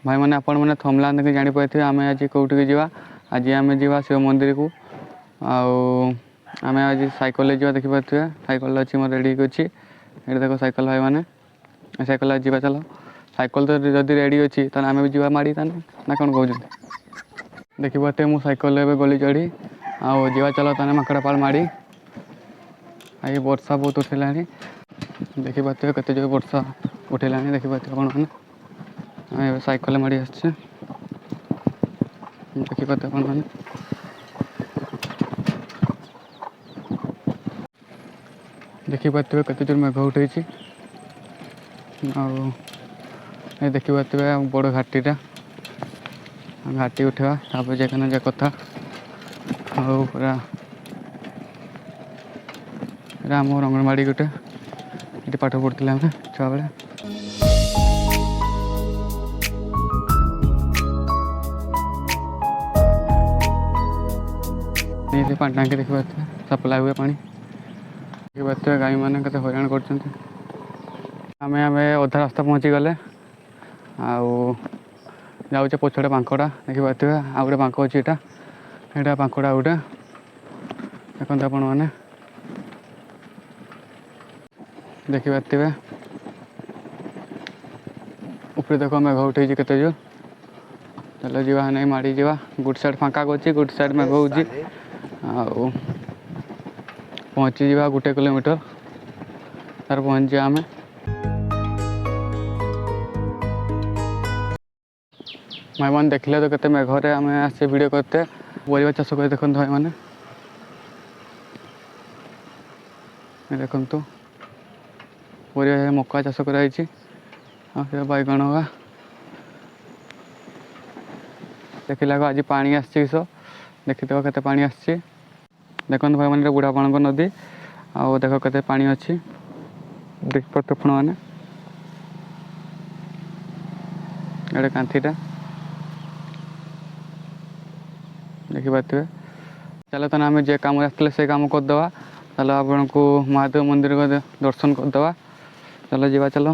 भाई मैंने आपण मैंने थमला देखिए जापारे आम आज कौटिक जावा आज आम जा शिव मंदिर को आम आज साइकिल जा देखिपे साइकिल अच्छी मोर रेडी अच्छी ये देख साइकिल भाई मैंने साइकिल आज जा चलो साइकिल तो जदि रेडी अच्छी तो आम भी जा माड़ी ना कौन कहते देखिपे मुझे साइकिल गली चढ़ी आवा चलो ताने माकड़ापाल माड़ी आई वर्षा बहुत उठेला देखिपे केते जो वर्षा उठेला देखिपे कौन मैंने साइकिल माड़ी आसचे देखिपे कौन मैंने देखिपे केते जोर मेघ उठे देखिपे बड़ घाटीटा घाटी उठा तापर जाना जा कथा पूरा आम रंगनबाड़ी गोटे ये पाठ पढ़ते आम छुआ बेले ये पानी टांकी देखिए सप्लाई हुए पानी देखिए गाई मैंने केते हैरान कर आम अधा रास्ता पहुँची गले जाऊे पछड़े बांकड़ा देखिपे आउ गोटे बांक अच्छी यहाँ बांकड़ा गोटे देखते आपण मैंने देखिपे ऊपर देख मेघ उठे केते जो चलो जीवा नहीं माड़ी जीवा गुड साइड फाँका अच्छी गुड साइड मेघ हो पहुँची जा 1 किलोमीटर तार पहुँच आम भाई मैंने देखले तो केते मेघरे आम आसे वीडियो करते परिवा चाष कर देखते भाई मैंने देखु परिवा मका चाष कराई बैगण होगा देखला आज पानी आस देखिदेव केते पानी आसी देखते भाई मैंने बुढ़ा पाणक नदी आउ देख केते पानी अच्छी देखते पुण मैंने एडे कांथीटा देखिपे चलो तो आम जे कम आसते से कम करदे चलो आपण को महादेव मंदिर को दर्शन करदे चलो जीवा चलो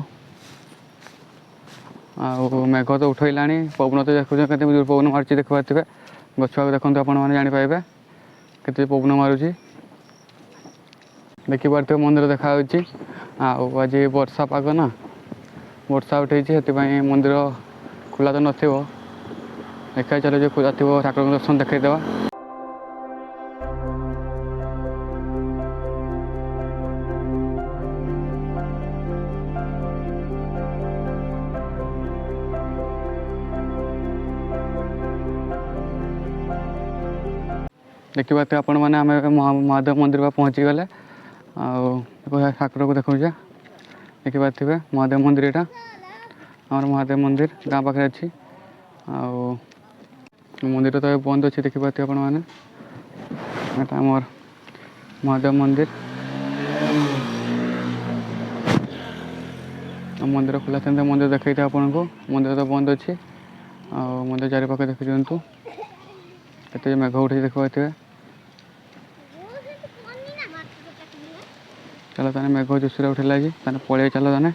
मेघ तो उठेला पवन तो देखुचे के पवन मार्च देखिपे गछुआ देखते आपने जापारे के पवन मारुची देखिपे मंदिर देखा आज वर्षा पाग ना वर्षा उठे से मंदिर खुला तो नथिबो देखा चलो जो खुला थी ठाकुर दर्शन देखा देखिए आपण मैंने आम महादेव मंदिर पर पहुँची गले ठाकुर को देखा देखिपे महादेव मंदिर यहाँ आम महादेव मंदिर गाँ पाखे अच्छी मंदिर तो बंद अच्छी देखिपे आपण मैंने आमर महादेव मंदिर मंदिर खुला था मंदिर देखते आपन को मंदिर तो बंद अच्छी मंदिर चारि पाखे देखी दिंतु के मेघ उठे देखिपे चलो ताने मेघ जोशे उठेला कि पलि चलो ताने